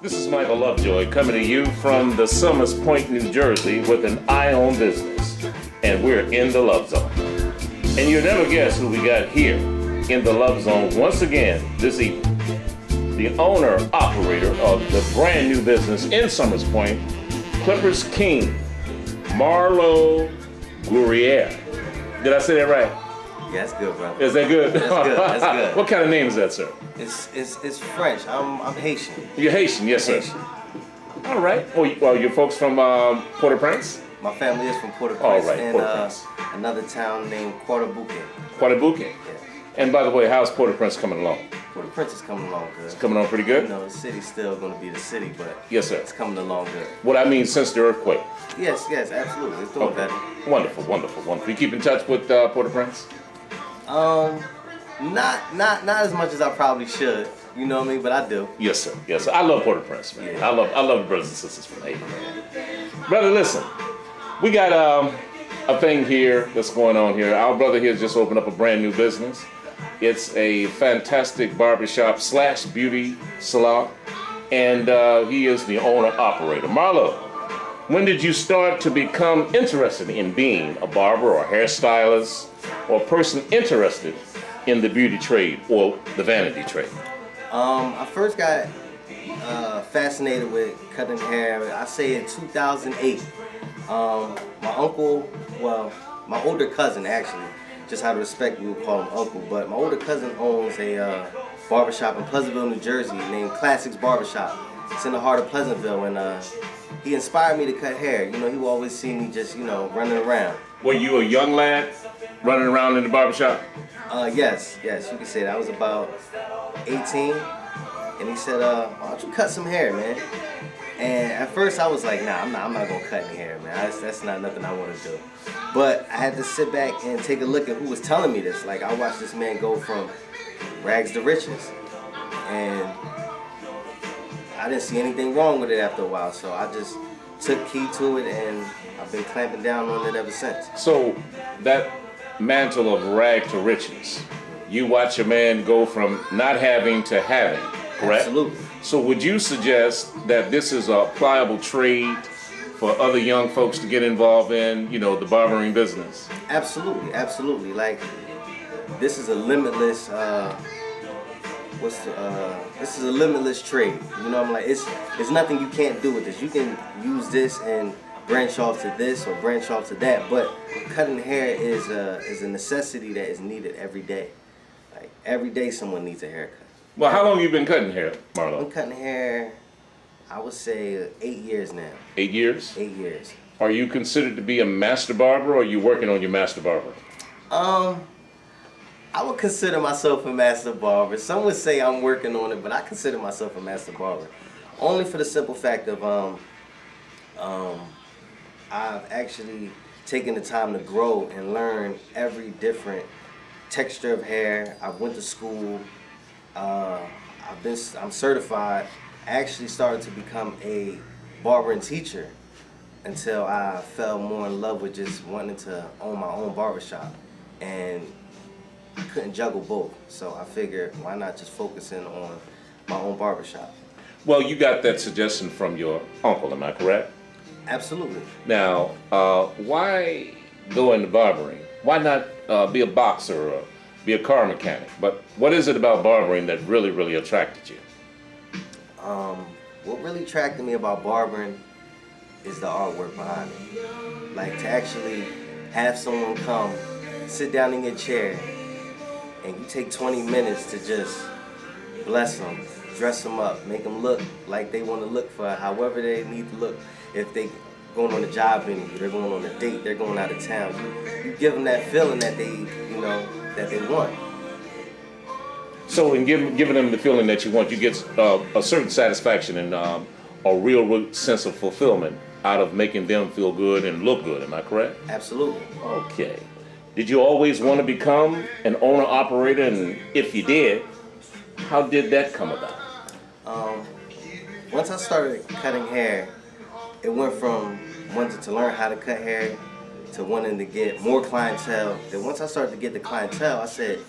This is Michael LoveJoi coming to you from the Summers Point, New Jersey with an eye on business. And we're in the Love Zone. And you'll never guess who we got here in the Love Zone once again this evening. The owner, operator of the brand new business in Summers Point, Clippers King, Marlow Guerrier. Did I say that right? Yeah, that's good, brother. Is that good? That's good. That's good. What kind of name is that, sir? It's French. I'm Haitian. You're Haitian, yes, sir. Haitian. All right. Well, you're folks from Port-au-Prince? My family is from Port-au-Prince. All right, and Port-au-Prince. Another town named Quarter-Bouquet. Quarter-Bouquet. Yeah. And by the way, how's Port-au-Prince coming along? Port-au-Prince is coming along good. It's coming along pretty good? You know, the city's still going to be the city, but Yes, sir. it's coming along good. What I mean since the earthquake. Yes, absolutely. It's doing better. Wonderful. You keep in touch with Port-au-Prince? Not as much as I probably should. You know what I mean? But I do. Yes, sir. Yes, sir. I love Port-au-Prince, man. Yeah. I love the brothers and sisters from Haiti, man. Brother, listen. We got a thing here that's going on here. Our brother here just opened up a brand new business. It's a fantastic barbershop / beauty salon, and he is the owner-operator. Marlow, when did you start to become interested in being a barber or a hairstylist or a person interested in the beauty trade or the vanity trade? I first got fascinated with cutting hair, I say in 2008. My uncle, well, my older cousin actually, just out of respect we would call him uncle, but my older cousin owns a barbershop in Pleasantville, New Jersey named Classics Barbershop. It's in the heart of Pleasantville, and he inspired me to cut hair. You know, he would always see me just, running around. Were you a young lad running around in the barbershop? Yes, you can say that. I was about 18, and he said, why don't you cut some hair, man? And at first I was like, nah, I'm not gonna cut any hair, man. That's not nothing I want to do. But I had to sit back and take a look at who was telling me this. Like, I watched this man go from rags to riches, and I didn't see anything wrong with it after a while. So I just took heed to it, and I've been clamping down on it ever since. So that mantle of rag to riches, you watch a man go from not having to having, correct? Absolutely. So would you suggest that this is a pliable trade for other young folks to get involved in, the barbering business? Absolutely. Like, this is a limitless, this is a limitless trade. You know, I'm like, it's nothing you can't do with this. You can use this and branch off to this or branch off to that, but cutting hair is a necessity that is needed every day. Like, every day someone needs a haircut. Well, how long have you been cutting hair, Marlow? I've been cutting hair, I would say 8 years now. 8 years? 8 years. Are you considered to be a master barber, or are you working on your master barber? I would consider myself a master barber. Some would say I'm working on it, but I consider myself a master barber. Only for the simple fact of I've actually taken the time to grow and learn every different texture of hair. I went to school. I'm certified. I actually started to become a barber and teacher until I fell more in love with just wanting to own my own barbershop. And I couldn't juggle both. So I figured, why not just focus in on my own barbershop? Well, you got that suggestion from your uncle, am I correct? Absolutely. Now, why go into barbering? Why not be a boxer or be a car mechanic? But what is it about barbering that really, really attracted you? What really attracted me about barbering is the artwork behind it. Like, to actually have someone come, sit down in your chair, and you take 20 minutes to just bless them, dress them up, make them look like they want to look for however they need to look. If they going on a job interview, they're going on a date, they're going out of town, you give them that feeling that they, that they want. So in giving them the feeling that you want, you get a certain satisfaction and a real sense of fulfillment out of making them feel good and look good, am I correct? Absolutely. Okay. Did you always want to become an owner-operator, and if you did, how did that come about? Once I started cutting hair, it went from wanting to learn how to cut hair to wanting to get more clientele. Then once I started to get the clientele, I said,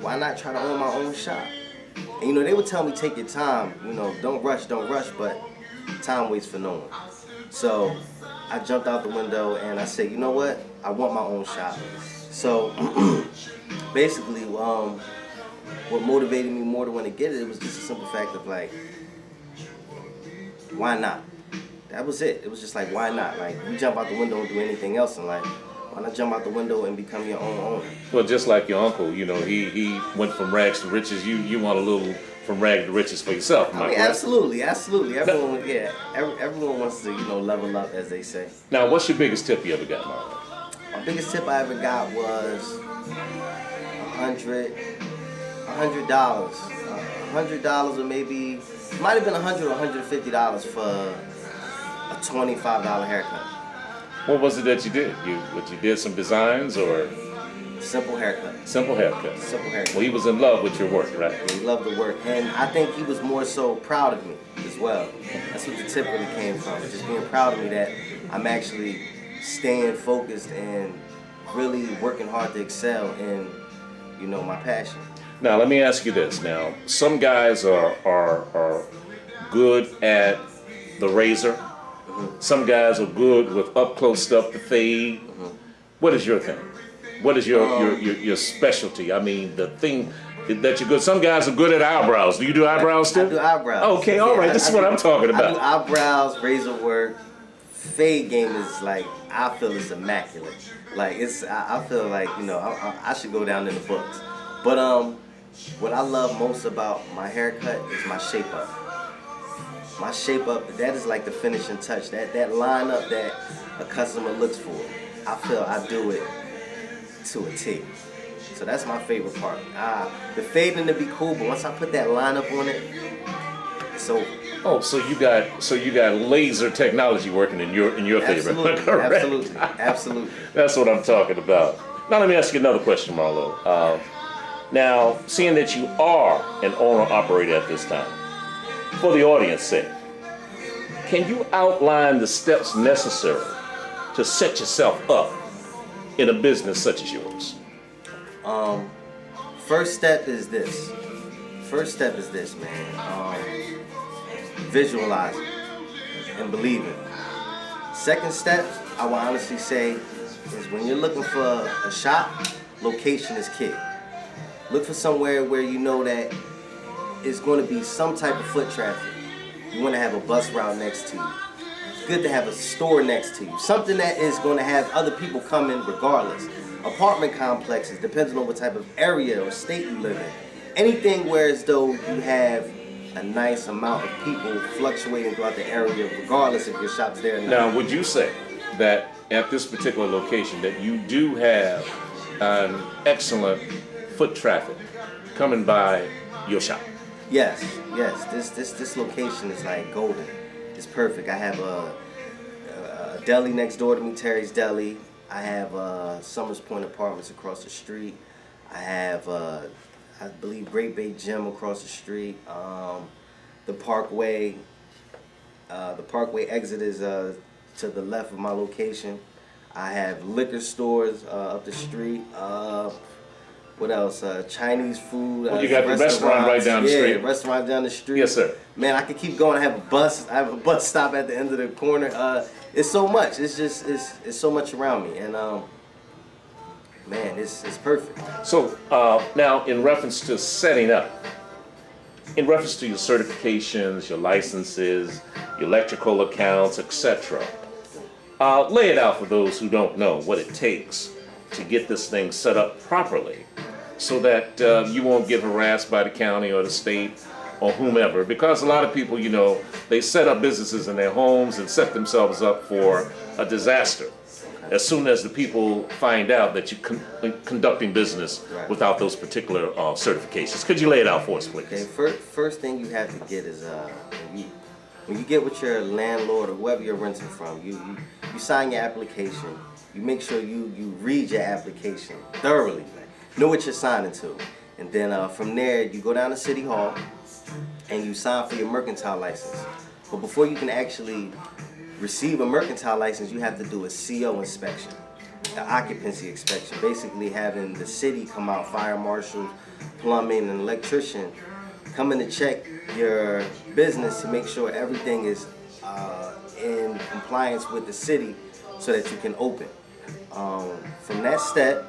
why not try to own my own shop? And you know, they would tell me, take your time, you know, don't rush, but time waits for no one. So I jumped out the window and I said, you know what? I want my own shop. So basically, what motivated me more to want to get it was just a simple fact of like, why not? That was it. It was just like, why not? Like, you jump out the window and do anything else in life. Why not jump out the window and become your own owner? Well, just like your uncle, you know, he went from rags to riches. You want a little from rags to riches for yourself, am I correct? Absolutely. Everyone wants to, you know, level up, as they say. Now, what's your biggest tip you ever got, Marlow? My biggest tip I ever got was $100. $100 or maybe, it might have been $100 or $150 for a $25 haircut. What was it that you did? You did some designs or? Simple haircut. Simple haircut. Simple haircut. Well, he was in love with your work, right? He loved the work, and I think he was more so proud of me as well. That's what the tip really came from, just being proud of me that I'm actually staying focused and really working hard to excel in, you know, my passion. Now, let me ask you this. Now, some guys are good at the razor. Some guys are good with up close stuff to fade. What is your thing? What is your specialty? I mean, the thing that you're good. Some guys are good at eyebrows. Do you do eyebrows too? I do eyebrows. Okay, all right. This is what I'm talking about. I do eyebrows, razor work. Fade game is like, I feel it's immaculate. Like I feel like, you know, I should go down in the books. But what I love most about my haircut is my shape up. My shape up, that is like the finishing touch. That line up that a customer looks for. I feel I do it to a T. So that's my favorite part. The fading to be cool, but once I put that line up on it, it's over. Oh, so you got laser technology working in your favor. Absolutely, absolutely. That's what I'm talking about. Now let me ask you another question, Marlow. Now, seeing that you are an owner-operator at this time, for the audience sake, can you outline the steps necessary to set yourself up in a business such as yours? First step is this, man. Visualizing and believing. Second step, I will honestly say, is when you're looking for a shop, location is key. Look for somewhere where you know that it's going to be some type of foot traffic. You want to have a bus route next to you. It's good to have a store next to you. Something that is going to have other people come in regardless. Apartment complexes, depending on what type of area or state you live in. Anything where as though you have a nice amount of people fluctuating throughout the area regardless if your shop's there or not. Now, would you say that at this particular location that you do have an excellent foot traffic coming by your shop? Yes. This location is like golden. It's perfect. I have a deli next door to me, Terry's Deli. I have Summers Point Apartments across the street. I have, I believe, Great Bay Gym across the street. The Parkway exit is to the left of my location. I have liquor stores up the street. What else? Chinese food. You got the restaurant right down the street. Yeah, restaurant down the street. Yes, sir. Man, I could keep going. I have a bus stop at the end of the corner. It's so much. It's so much around me, and man, it's perfect. So now, in reference to setting up, in reference to your certifications, your licenses, your electrical accounts, etc., lay it out for those who don't know what it takes to get this thing set up properly, so that you won't get harassed by the county or the state or whomever. Because a lot of people, you know, they set up businesses in their homes and set themselves up for a disaster as soon as the people find out that you're conducting business without those particular certifications. Could you lay it out for us, please? Okay, first thing you have to get is when you get with your landlord or whoever you're renting from, you sign your application. You make sure you read your application thoroughly, know what you're signing to, and then from there you go down to City Hall and you sign for your mercantile license. But before you can actually receive a mercantile license, you have to do a CO inspection, an occupancy inspection, basically having the city come out, fire marshal, plumbing, and electrician, coming to check your business to make sure everything is in compliance with the city so that you can open. From that step,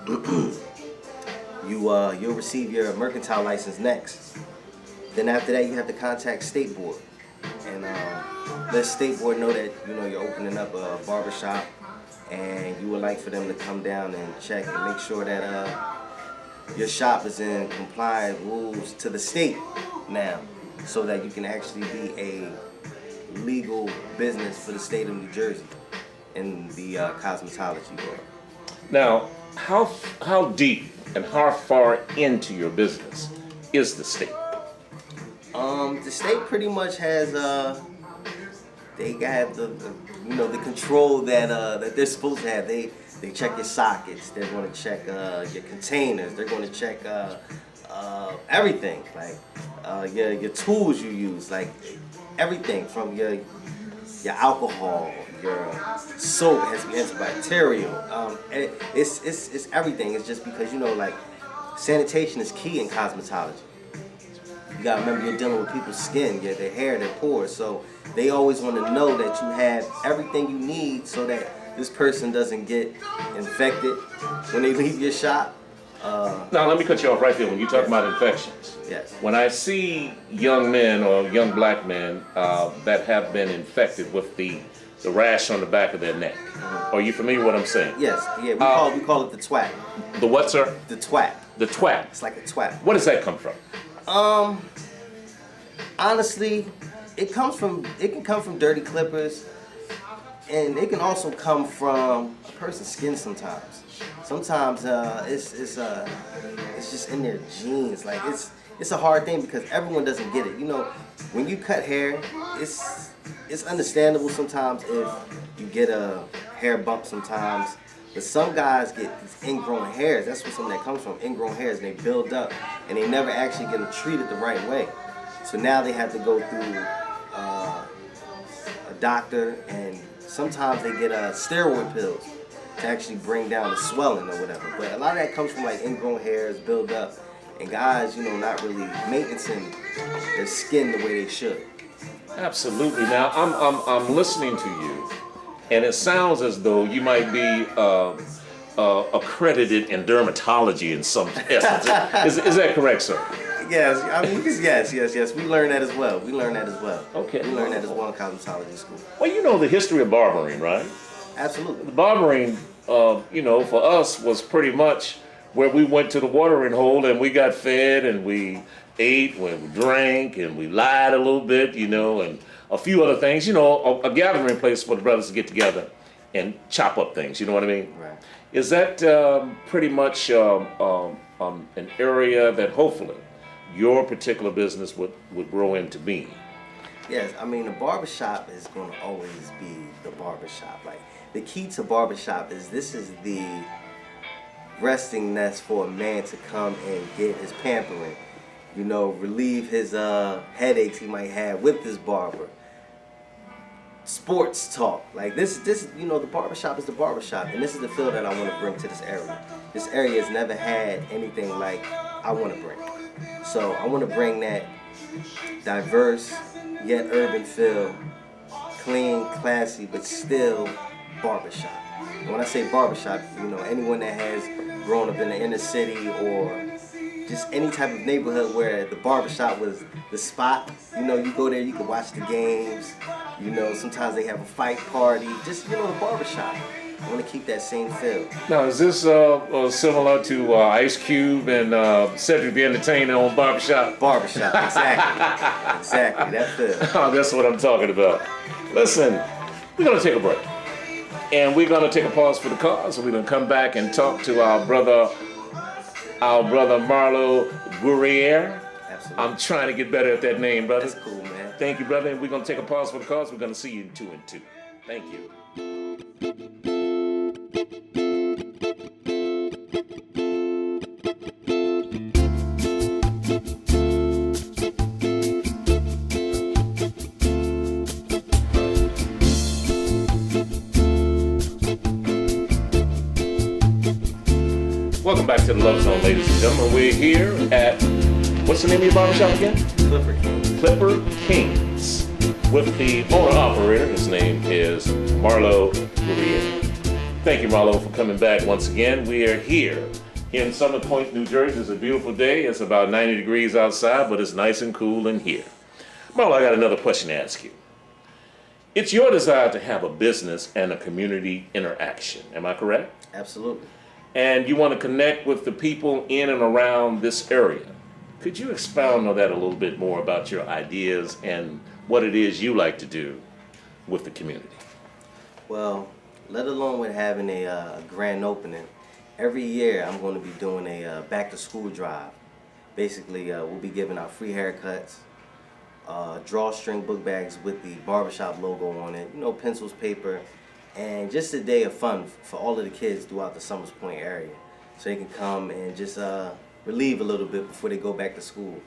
you'll receive your mercantile license next. Then after that, you have to contact State Board and let State Board know that you're opening up a barbershop and you would like for them to come down and check and make sure that your shop is in compliant rules to the state now, so that you can actually be a legal business for the state of New Jersey in the cosmetology world. Now, how deep and how far into your business is the state? The state pretty much has they got the control that they're supposed to have. They check your sockets. They're going to check your containers. They're going to check everything, like your tools you use, like everything from your alcohol, your soap has to be antibacterial. It's everything. It's just because like sanitation is key in cosmetology. You gotta remember you're dealing with people's skin, their hair, their pores. So they always want to know that you have everything you need so that this person doesn't get infected when they leave your shop. Now let me cut you off right there. When you talk about infections, yes. When I see young men or young black men that have been infected with the rash on the back of their neck, are you familiar with what I'm saying? Yes, yeah. We call it the twat. The what, sir? The twat. The twat. It's like a twat. Where does that come from? Honestly, it can come from dirty clippers, and it can also come from a person's skin sometimes. Sometimes it's just in their genes. Like it's a hard thing because everyone doesn't get it. When you cut hair, it's understandable sometimes if you get a hair bump sometimes. But some guys get these ingrown hairs. That's where some of that comes from, ingrown hairs, and they build up, and they never actually get them treated the right way. So now they have to go through a doctor, and sometimes they get steroid pills to actually bring down the swelling or whatever. But a lot of that comes from like ingrown hairs build up, and guys, not really maintaining their skin the way they should. Absolutely. Now I'm listening to you, and it sounds as though you might be accredited in dermatology in some essence. Is that correct, sir? Yes, yes. We learn that as well. Okay. We learn that as well in cosmetology school. Well, you know the history of barbering, right? Absolutely. The barbering, for us was pretty much where we went to the watering hole and we got fed and we ate, when we drank, and we lied a little bit, and a few other things. A gathering place for the brothers to get together and chop up things. You know what I mean? Right. Is that pretty much an area that hopefully your particular business would grow into being? Yes, the barbershop is going to always be the barbershop. Like, the key to barbershop is this is the resting nest for a man to come and get his pampering, relieve his headaches he might have with this barber. Sports talk, like this, the barbershop is the barbershop, and this is the feel that I want to bring to this area. This area has never had anything like I want to bring. So I want to bring that diverse yet urban feel, clean, classy, but still barbershop. And when I say barbershop, anyone that has grown up in the inner city or just any type of neighborhood where the barbershop was the spot, you go there, you can watch the games, sometimes they have a fight party, just, the barbershop. I want to keep that same feel. Now, is this similar to Ice Cube and Cedric the Entertainer on Barbershop? Barbershop, exactly. Exactly, that feel. Oh, that's what I'm talking about. Listen, we're going to take a break. And we're going to take a pause for the cause, and we're going to come back and talk to our brother Marlow Guerrier. Absolutely. I'm trying to get better at that name, brother. That's cool, man. Thank you, brother. And we're going to take a pause for the cause. We're going to see you in 2 and 2. Thank you. Welcome back to the Love Zone, ladies and gentlemen. We're here at What's the name of your barbershop again? Clipper Kingz. Clipper Kingz. With the owner-operator, his name is Marlow Guerrier. Thank you, Marlow, for coming back once again. We are here in Summer Point, New Jersey. It's a beautiful day. It's about 90 degrees outside, but it's nice and cool in here. Marlow, I got another question to ask you. It's your desire to have a business and a community interaction. Am I correct? Absolutely. And you want to connect with the people in and around this area. Could you expound on that a little bit more about your ideas and what it is you like to do with the community? Well, let alone with having a grand opening, every year I'm going to be doing a back-to-school drive. Basically, we'll be giving out free haircuts, drawstring book bags with the Barbershop logo on it, pencils, paper, and just a day of fun for all of the kids throughout the Summers Point area. So they can come and just relieve a little bit before they go back to school.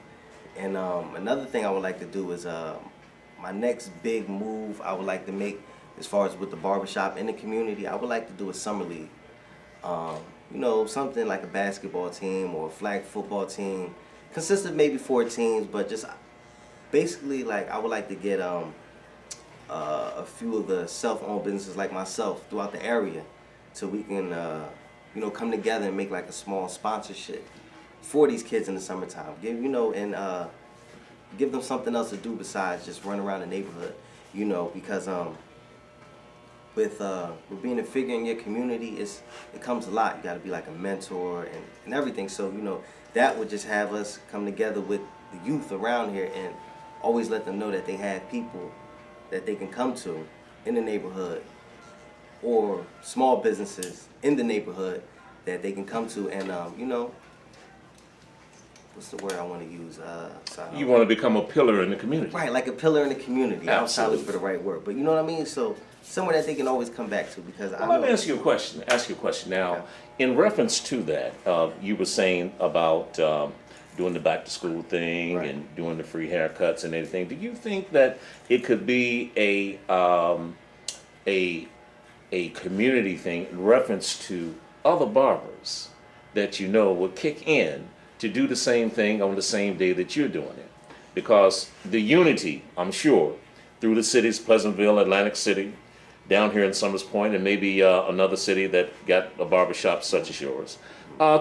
And another thing I would like to do is my next big move I would like to make as far as with the barbershop in the community, I would like to do a summer league. Something like a basketball team or a flag football team. Consists of maybe 4 teams, but just basically like I would like to get a few of the self-owned businesses like myself throughout the area so we can come together and make like a small sponsorship for these kids in the summertime. Give them something else to do besides just run around the neighborhood, because with being a figure in your community, it comes a lot. You got to be like a mentor and everything. So that would just have us come together with the youth around here and always let them know that they have people that they can come to in the neighborhood or small businesses in the neighborhood that they can come to and what's the word I want to use? You want to become a pillar in the community. Right, like a pillar in the community. Absolutely. I'm trying to look for the right word, but you know what I mean? So somewhere that they can always come back to because I know. Let me ask you a question. Now, Okay. in reference to that, you were saying about doing the back to school thing Right. and doing the free haircuts and everything. Do you think that it could be a community thing in reference to other barbers that would kick in to do the same thing on the same day that you're doing it? Because the unity, I'm sure, through the cities, Pleasantville, Atlantic City, down here in Summers Point, and maybe another city that got a barbershop such as yours,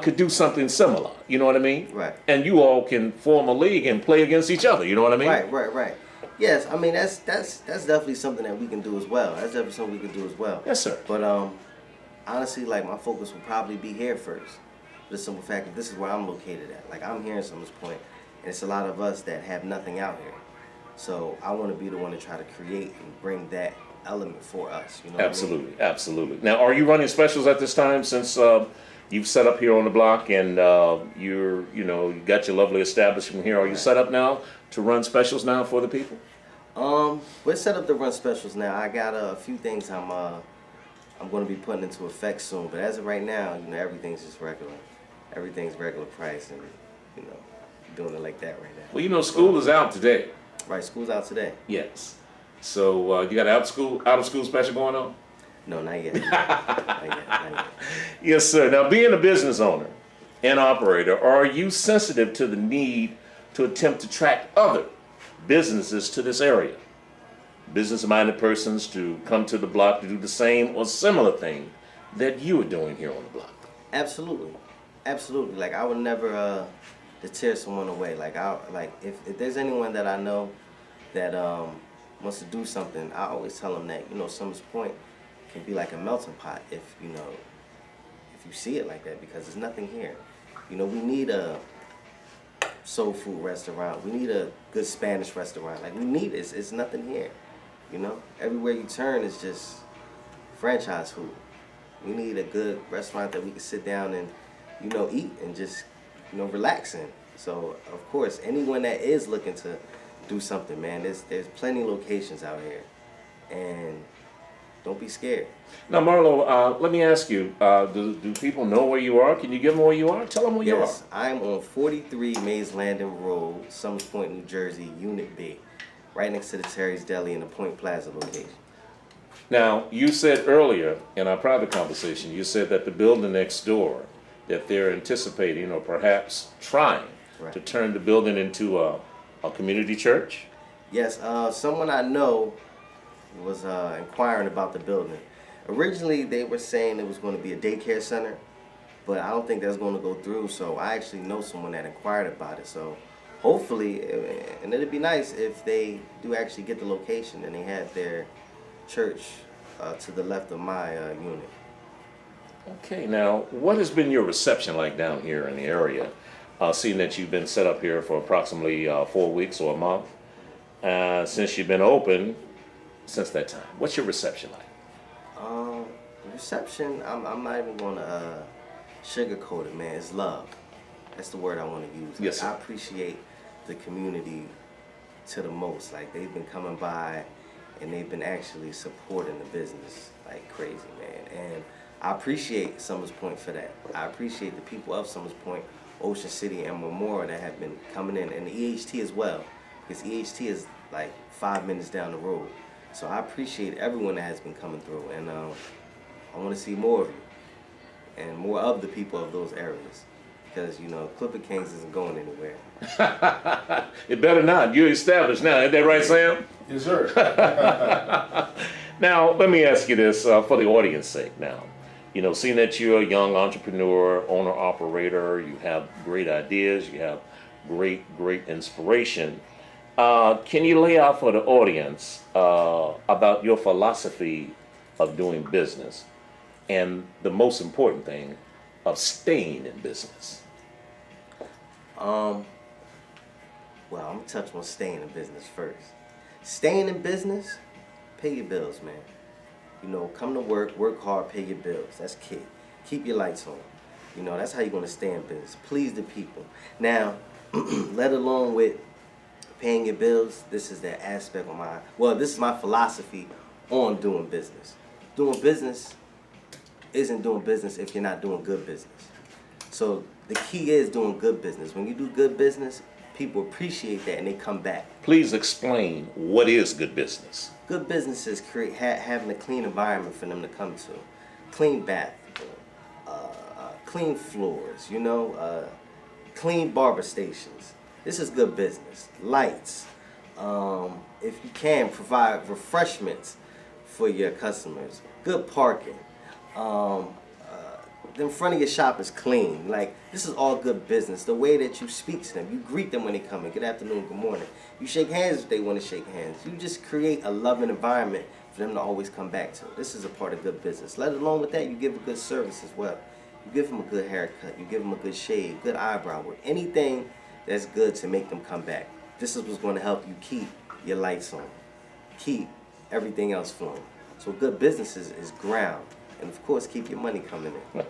could do something similar. You know what I mean? Right. And you all can form a league and play against each other. You know what I mean? Right. Yes, I mean that's definitely something that we can do as well. That's definitely something we can do as well. Yes, sir. But honestly, like my focus will probably be here first. The simple fact that this is where I'm located at. Like I'm here in Summers Point, and it's a lot of us that have nothing out here. So I want to be the one to try to create and bring that element for us. You know what I mean? Absolutely. Now, are you running specials at this time since you've set up here on the block and you got your lovely establishment here? Are you set up now to run specials now for the people? We're set up to run specials now. I got a few things I'm going to be putting into effect soon. But as of right now, everything's just regular. Everything's regular price, and doing it like that right now. Well, school is out today. Right, school's out today. Yes. So you got an out of school special going on? No, not yet. Not yet. Yes, sir. Now, being a business owner and operator, are you sensitive to the need to attempt to attract other businesses to this area? Business-minded persons to come to the block to do the same or similar thing that you are doing here on the block? Absolutely. Like I would never deter someone away. Like if there's anyone that I know that wants to do something, I always tell them that Summers Point can be like a melting pot if you see it like that, because there's nothing here. We need a soul food restaurant. We need a good Spanish restaurant. Like we need it. It's nothing here. Everywhere you turn is just franchise food. We need a good restaurant that we can sit down and eat and just relax in. So of course, anyone that is looking to do something, man, there's plenty of locations out here, and don't be scared. Now, Marlow, let me ask you, do people know where you are? Can you give them where you are? Tell them where you are. Yes, I'm on 43 Mays Landing Road, Summers Point, New Jersey, Unit B, right next to the Terry's Deli in the Point Plaza location. Now, you said earlier in our private conversation, you said that the building next door, that they're anticipating or perhaps trying Right. to turn the building into a community church? Yes, someone I know was inquiring about the building. Originally, they were saying it was going to be a daycare center, but I don't think that's going to go through. So I actually know someone that inquired about it. So hopefully, and it'd be nice if they do actually get the location and they have their church to the left of my unit. Okay, now what has been your reception like down here in the area? Seeing that you've been set up here for approximately 4 weeks or a month, since you've been open since that time, what's your reception like? Reception, I'm not even going to sugarcoat it, man. It's love. That's the word I want to use. Yes, sir. I appreciate the community to the most. Like, they've been coming by and they've been actually supporting the business like crazy, man. And I appreciate Summers Point for that. I appreciate the people of Summers Point, Ocean City, and Memorial that have been coming in, and the EHT as well, because EHT is like 5 minutes down the road. So I appreciate everyone that has been coming through, and I want to see more of you and more of the people of those areas, because you know Clipper Kingz isn't going anywhere. It better not. You're established now, ain't that right, Sam? Yes, sir. Now, let me ask you this for the audience sake now. You know, seeing that you're a young entrepreneur, owner, operator, you have great ideas, you have great inspiration. Can you lay out for the audience about your philosophy of doing business and the most important thing of staying in business? Well, I'm gonna touch on staying in business first. Staying in business, pay your bills, man. You know, come to work hard, pay your bills. That's key. Keep your lights on. You know, that's how you're gonna stay in business. Please the people. Now, let alone with paying your bills, this is the aspect of this is my philosophy on doing business. Doing business isn't doing business if you're not doing good business. So the key is doing good business. When you do good business, people appreciate that and they come back. Please explain what is good business. Good businesses create having a clean environment for them to come to, clean bathroom, clean floors, you know, clean barber stations. This is good business. Lights. If you can, provide refreshments for your customers. Good parking. The front of your shop is clean. Like, this is all good business. The way that you speak to them, you greet them when they come in. Good afternoon, good morning. You shake hands if they want to shake hands. You just create a loving environment for them to always come back to. This is a part of good business. Let alone with that, you give a good service as well. You give them a good haircut. You give them a good shave, good eyebrow work. Anything that's good to make them come back. This is what's going to help you keep your lights on. Keep everything else flowing. So good business is ground. And of course, keep your money coming in.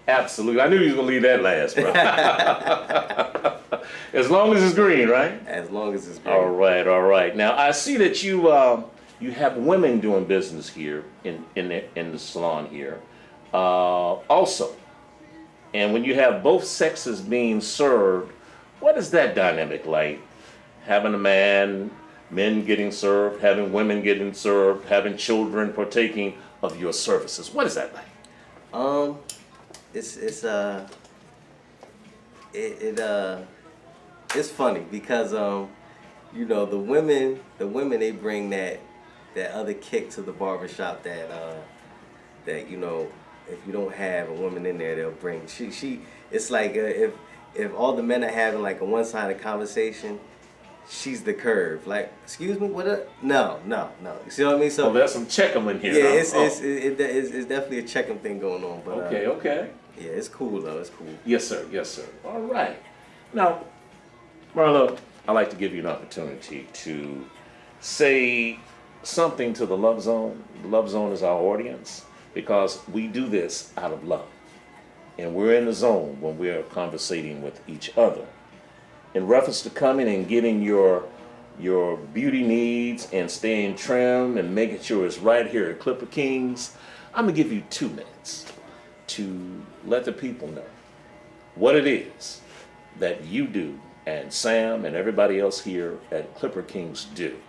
Absolutely. I knew you was going to leave that last, bro. As long as it's green, right? As long as it's green. All right. Now, I see that you have women doing business here in the salon here also. And when you have both sexes being served, what is that dynamic like? Having men getting served, having women getting served, having children partaking of your services. What is that like? It's funny because you know, the women they bring that other kick to the barbershop that you know, if you don't have a woman in there, they'll bring. It's like if all the men are having like a one-sided conversation, she's the curve. Like, excuse me, what? No. You see what I mean? So there's some checkum in here. Yeah, huh? it's definitely a checking thing going on. But Okay. yeah, it's cool though. It's cool. Yes, sir. All right. Now, Marlow, I'd like to give you an opportunity to say something to the Love Zone. The Love Zone is our audience because we do this out of love. And we're in the zone when we're conversating with each other. In reference to coming and getting your beauty needs and staying trim and making sure it's right here at Clipper Kingz, I'm going to give you 2 minutes to let the people know what it is that you do and Sam and everybody else here at Clipper Kingz do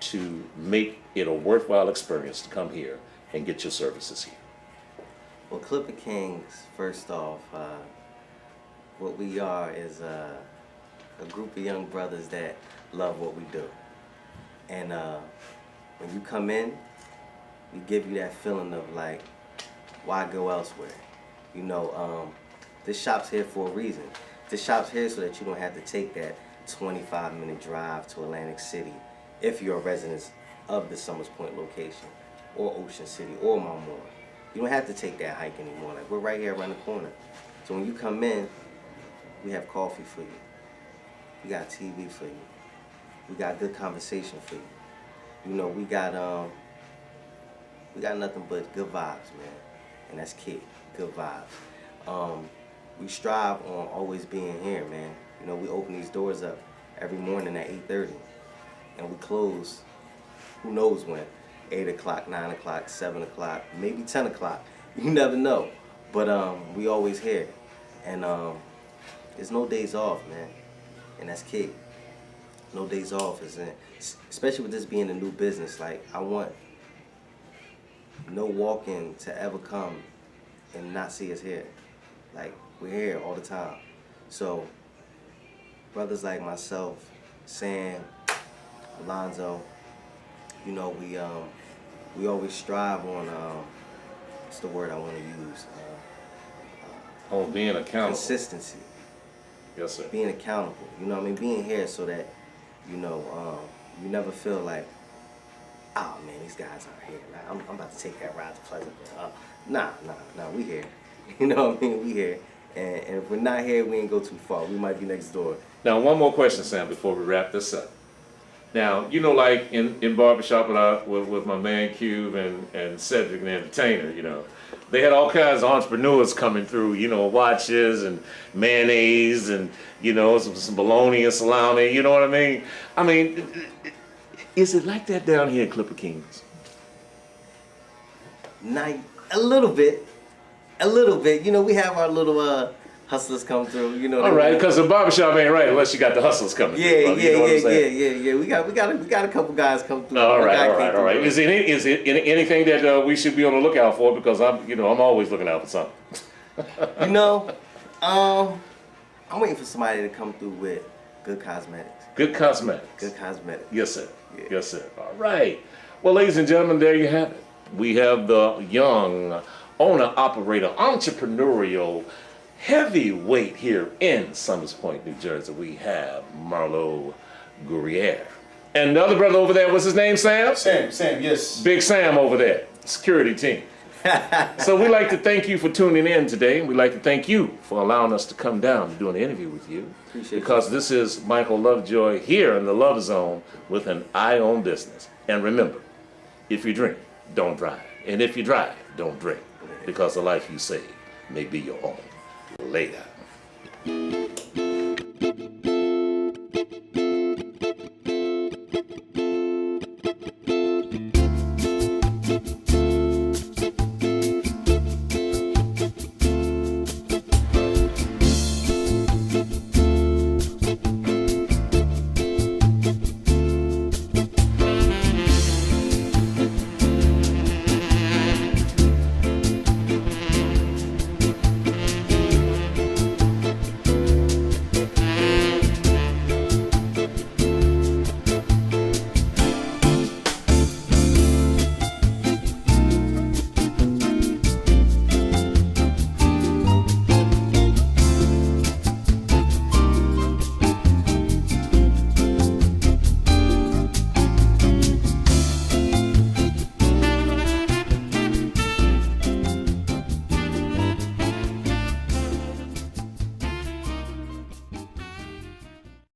to make it a worthwhile experience to come here and get your services here. Well, Clipper Kingz, first off, what we are is a group of young brothers that love what we do. And when you come in, we give you that feeling of like, why go elsewhere? You know, this shop's here for a reason. This shop's here so that you don't have to take that 25-minute drive to Atlantic City if you're a resident of the Summers Point location, or Ocean City, or Marlow. You don't have to take that hike anymore. Like, we're right here around the corner. So when you come in, we have coffee for you. We got TV for you. We got good conversation for you. You know, we got nothing but good vibes, man. And that's key, good vibes. We strive on always being here, man. You know, we open these doors up every morning at 8:30, and we close, who knows when, 8 o'clock, 9 o'clock, 7 o'clock, maybe 10 o'clock. You never know. But we always here. And there's no days off, man. And that's key. No days off, especially with this being a new business. Like, I want no walk-in to ever come and not see us here. Like, we're here all the time. So, brothers like myself, Sam, Alonzo, you know, we always strive on, what's the word I want to use? Being accountable. Consistency. Yes, sir. Being accountable. You know what I mean? Being here so that, you know, you never feel like, oh man, these guys aren't here. Like, I'm about to take that ride to Pleasantville. Nah, we here. You know what I mean? We here. And if we're not here, we ain't go too far. We might be next door. Now, one more question, Sam, before we wrap this up. Now, you know, like in Barbershop with my man Cube and Cedric, the entertainer, you know, they had all kinds of entrepreneurs coming through, you know, watches and mayonnaise and, you know, some bologna and salami, you know what I mean? I mean, is it like that down here in Clipper Kingz? A little bit. You know, we have our little hustlers come through. You know. All right, because the barbershop ain't right unless you got the hustlers coming. Yeah, through, you know what I'm saying? yeah. We got a couple guys come through. All right. Is it anything that we should be on the lookout for? Because I'm always looking out for something. You know, I'm waiting for somebody to come through with good cosmetics. Good cosmetics. Good cosmetics. Yes, sir. Yeah. Yes, sir. All right. Well, ladies and gentlemen, there you have it. We have the young owner, operator, entrepreneurial heavyweight here in Summers Point, New Jersey. We have Marlow Guerrier. And the other brother over there, what's his name, Sam? Sam, yes. Big Sam over there, security team. So we'd like to thank you for tuning in today. We'd like to thank you for allowing us to come down and do an interview with you. Appreciate because this is Michael LoveJoi here in the Love Zone with an eye on business. And remember, if you drink, don't drive. And if you drive, don't drink. Because the life you save may be your own. Later.